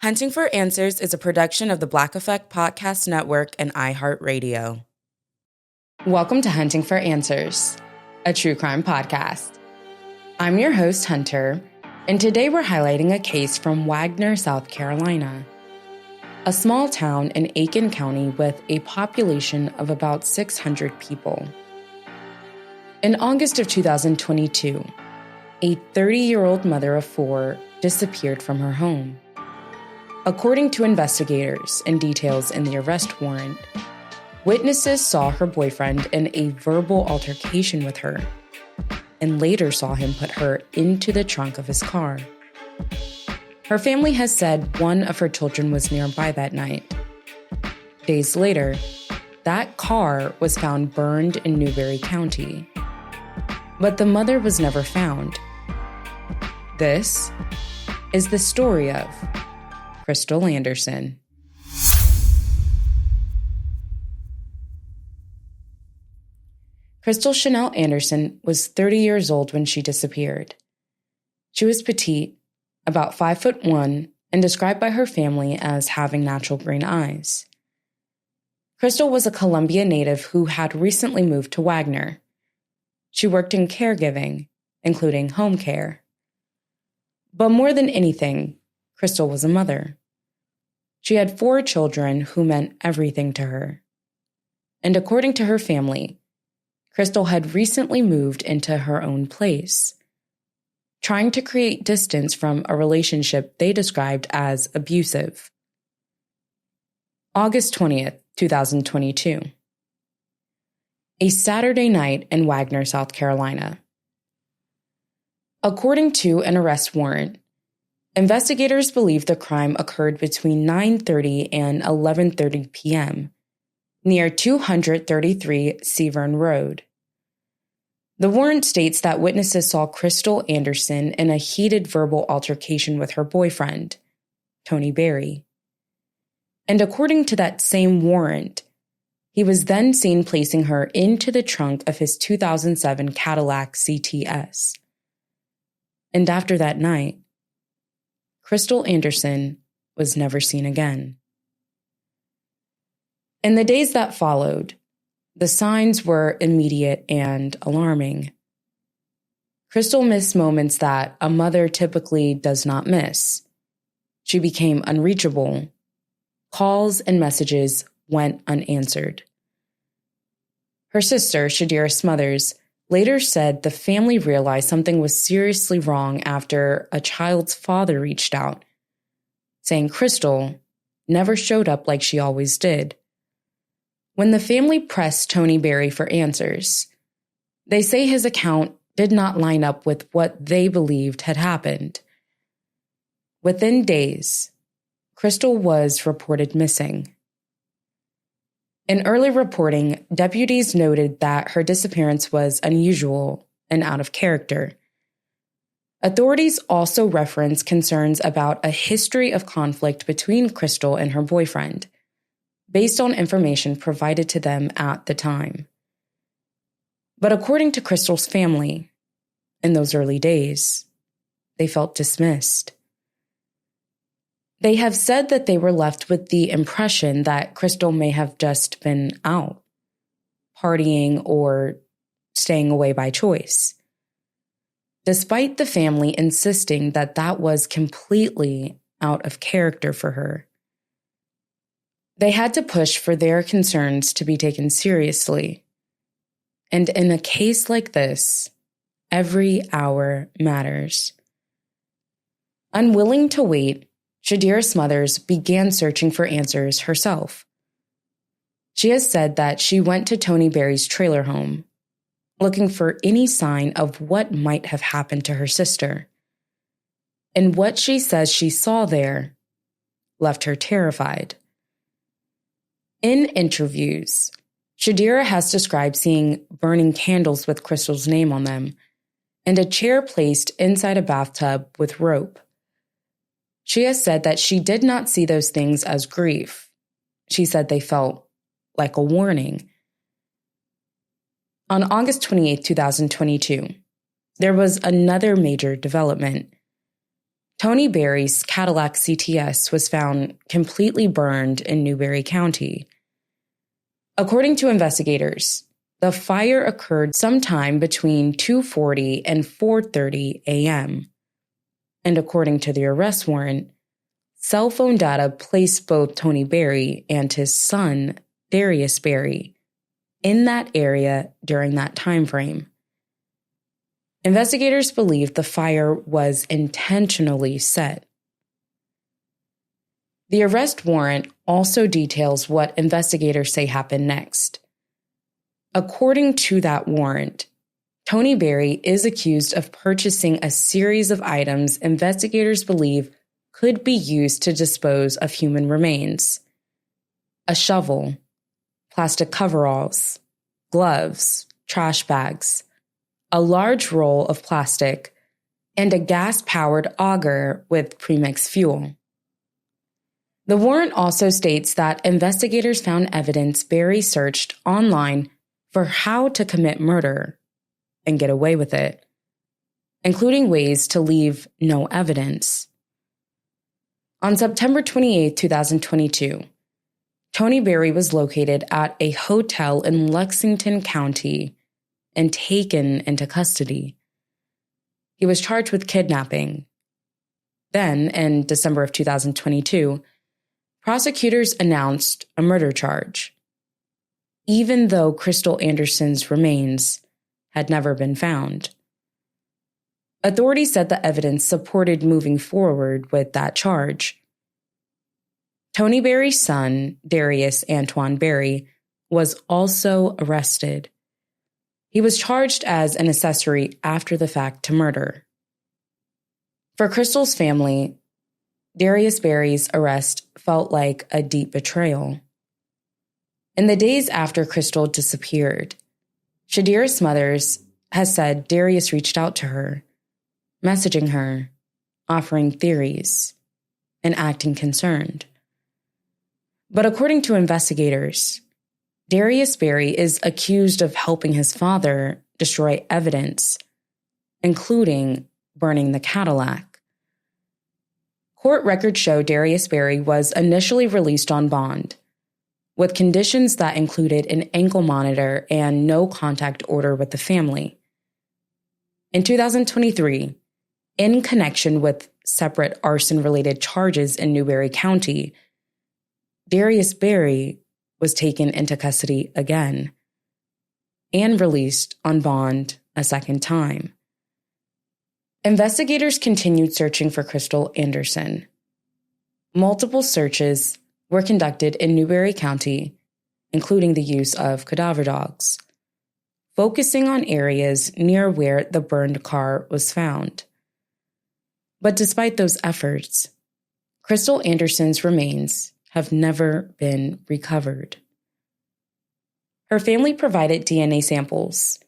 Hunting for Answers is a production of the Black Effect Podcast Network and iHeartRadio. Welcome to Hunting for Answers, a true crime podcast. I'm your host, Hunter, and today we're highlighting a case from Wagener, South Carolina, a small town in Aiken County with a population of about 600 people. In August of 2022, a 30-year-old mother of four disappeared from her home. According to investigators and details in the arrest warrant, witnesses saw her boyfriend in a verbal altercation with her and later saw him put her into the trunk of his car. Her family has said one of her children was nearby that night. Days later, that car was found burned in Newberry County. But the mother was never found. This is the story of Krystal Anderson. Krystal Chanel Anderson was 30 years old when she disappeared. She was petite, about 5'1", and described by her family as having natural green eyes. Krystal was a Columbia native who had recently moved to Wagener. She worked in caregiving, including home care. But more than anything, Krystal was a mother. She had 4 children who meant everything to her. And according to her family, Krystal had recently moved into her own place, trying to create distance from a relationship they described as abusive. August 20th, 2022. A Saturday night in Wagener, South Carolina. According to an arrest warrant, investigators believe the crime occurred between 9:30 and 11:30 p.m. near 233 Severn Road. The warrant states that witnesses saw Krystal Anderson in a heated verbal altercation with her boyfriend, Tony Berry. And according to that same warrant, he was then seen placing her into the trunk of his 2007 Cadillac CTS. And after that night, Krystal Anderson was never seen again. In the days that followed, the signs were immediate and alarming. Krystal missed moments that a mother typically does not miss. She became unreachable. Calls and messages went unanswered. Her sister, Shadira Smothers, later said the family realized something was seriously wrong after a child's father reached out, saying Krystal never showed up like she always did. When the family pressed Tony Berry for answers, they say his account did not line up with what they believed had happened. Within days, Krystal was reported missing. In early reporting, deputies noted that her disappearance was unusual and out of character. Authorities also referenced concerns about a history of conflict between Krystal and her boyfriend, based on information provided to them at the time. But according to Krystal's family, in those early days, they felt dismissed. They have said that they were left with the impression that Krystal may have just been out, partying or staying away by choice, despite the family insisting that that was completely out of character for her. They had to push for their concerns to be taken seriously. And in a case like this, every hour matters. Unwilling to wait, Shadira Smothers began searching for answers herself. She has said that she went to Tony Berry's trailer home, looking for any sign of what might have happened to her sister. And what she says she saw there left her terrified. In interviews, Shadira has described seeing burning candles with Krystal's name on them and a chair placed inside a bathtub with rope. She has said that she did not see those things as grief. She said they felt like a warning. On August 28, 2022, there was another major development. Tony Berry's Cadillac CTS was found completely burned in Newberry County. According to investigators, the fire occurred sometime between 2:40 and 4:30 a.m. And according to the arrest warrant, cell phone data placed both Tony Berry and his son, Darius Berry, in that area during that time frame. Investigators believe the fire was intentionally set. The arrest warrant also details what investigators say happened next. According to that warrant, Tony Berry is accused of purchasing a series of items investigators believe could be used to dispose of human remains: a shovel, plastic coveralls, gloves, trash bags, a large roll of plastic, and a gas-powered auger with premixed fuel. The warrant also states that investigators found evidence Berry searched online for how to commit murder and get away with it, including ways to leave no evidence. On September 28, 2022, Tony Berry was located at a hotel in Lexington County and taken into custody. He was charged with kidnapping. Then, in December of 2022, prosecutors announced a murder charge, even though Krystal Anderson's remains had never been found. Authorities said the evidence supported moving forward with that charge. Tony Berry's son, Darius Antoine Berry, was also arrested. He was charged as an accessory after the fact to murder. For Krystal's family, Darius Berry's arrest felt like a deep betrayal. In the days after Krystal disappeared, Shadira Smothers has said Darius reached out to her, messaging her, offering theories, and acting concerned. But according to investigators, Darius Berry is accused of helping his father destroy evidence, including burning the Cadillac. Court records show Darius Berry was initially released on bond, with conditions that included an ankle monitor and no contact order with the family. In 2023, in connection with separate arson-related charges in Newberry County, Darius Berry was taken into custody again and released on bond a second time. Investigators continued searching for Krystal Anderson. Multiple searches were conducted in Newberry County, including the use of cadaver dogs, focusing on areas near where the burned car was found. But despite those efforts, Krystal Anderson's remains have never been recovered. Her family provided DNA samples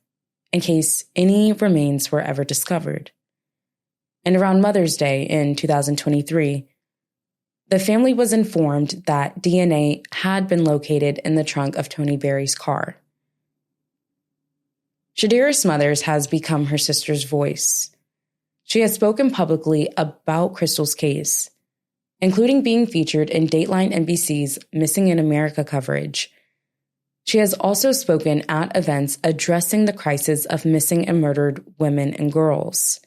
in case any remains were ever discovered. And around Mother's Day in 2023, the family was informed that DNA had been located in the trunk of Tony Berry's car. Shadira Smothers has become her sister's voice. She has spoken publicly about Krystal's case, including being featured in Dateline NBC's Missing in America coverage. She has also spoken at events addressing the crisis of missing and murdered women and girls,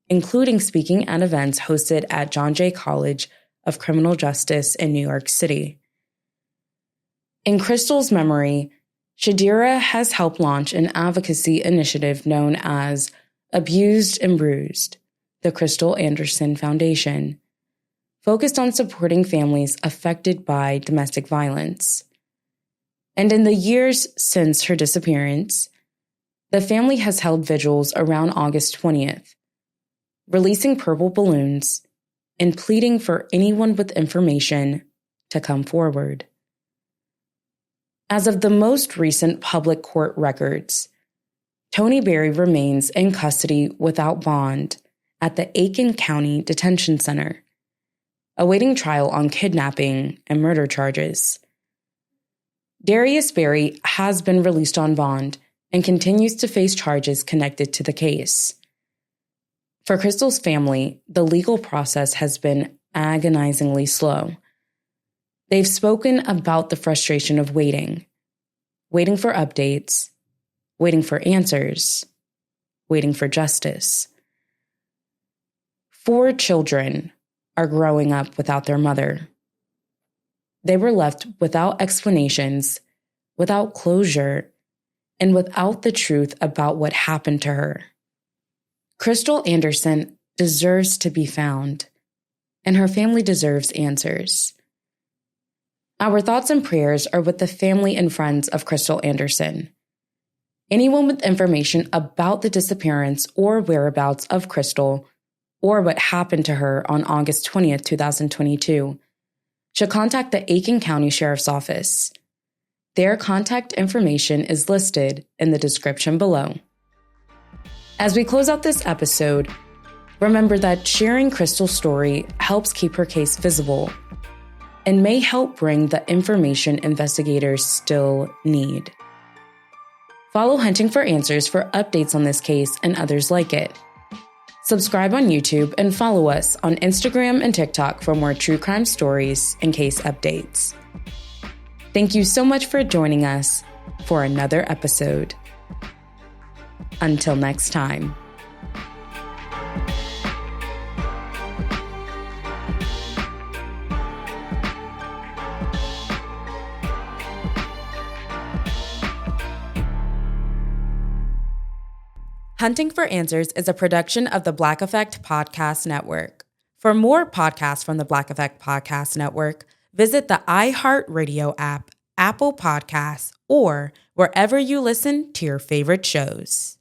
including speaking at events hosted at John Jay College of Criminal Justice in New York City. In Krystal's memory, Shadira has helped launch an advocacy initiative known as Abused and Bruised, the Krystal Anderson Foundation, focused on supporting families affected by domestic violence. And in the years since her disappearance, the family has held vigils around August 20th, releasing purple balloons and pleading for anyone with information to come forward. As of the most recent public court records, Tony Berry remains in custody without bond at the Aiken County Detention Center, awaiting trial on kidnapping and murder charges. Darius Berry has been released on bond and continues to face charges connected to the case. For Krystal's family, the legal process has been agonizingly slow. They've spoken about the frustration of waiting for updates, waiting for answers, waiting for justice. 4 children are growing up without their mother. They were left without explanations, without closure, and without the truth about what happened to her. Krystal Anderson deserves to be found, and her family deserves answers. Our thoughts and prayers are with the family and friends of Krystal Anderson. Anyone with information about the disappearance or whereabouts of Krystal, or what happened to her on August 20th, 2022, should contact the Aiken County Sheriff's Office. Their contact information is listed in the description below. As we close out this episode, remember that sharing Krystal's story helps keep her case visible and may help bring the information investigators still need. Follow Hunting for Answers for updates on this case and others like it. Subscribe on YouTube and follow us on Instagram and TikTok for more true crime stories and case updates. Thank you so much for joining us for another episode. Until next time. Hunting for Answers is a production of the Black Effect Podcast Network. For more podcasts from the Black Effect Podcast Network, visit the iHeartRadio app, Apple Podcasts, or wherever you listen to your favorite shows.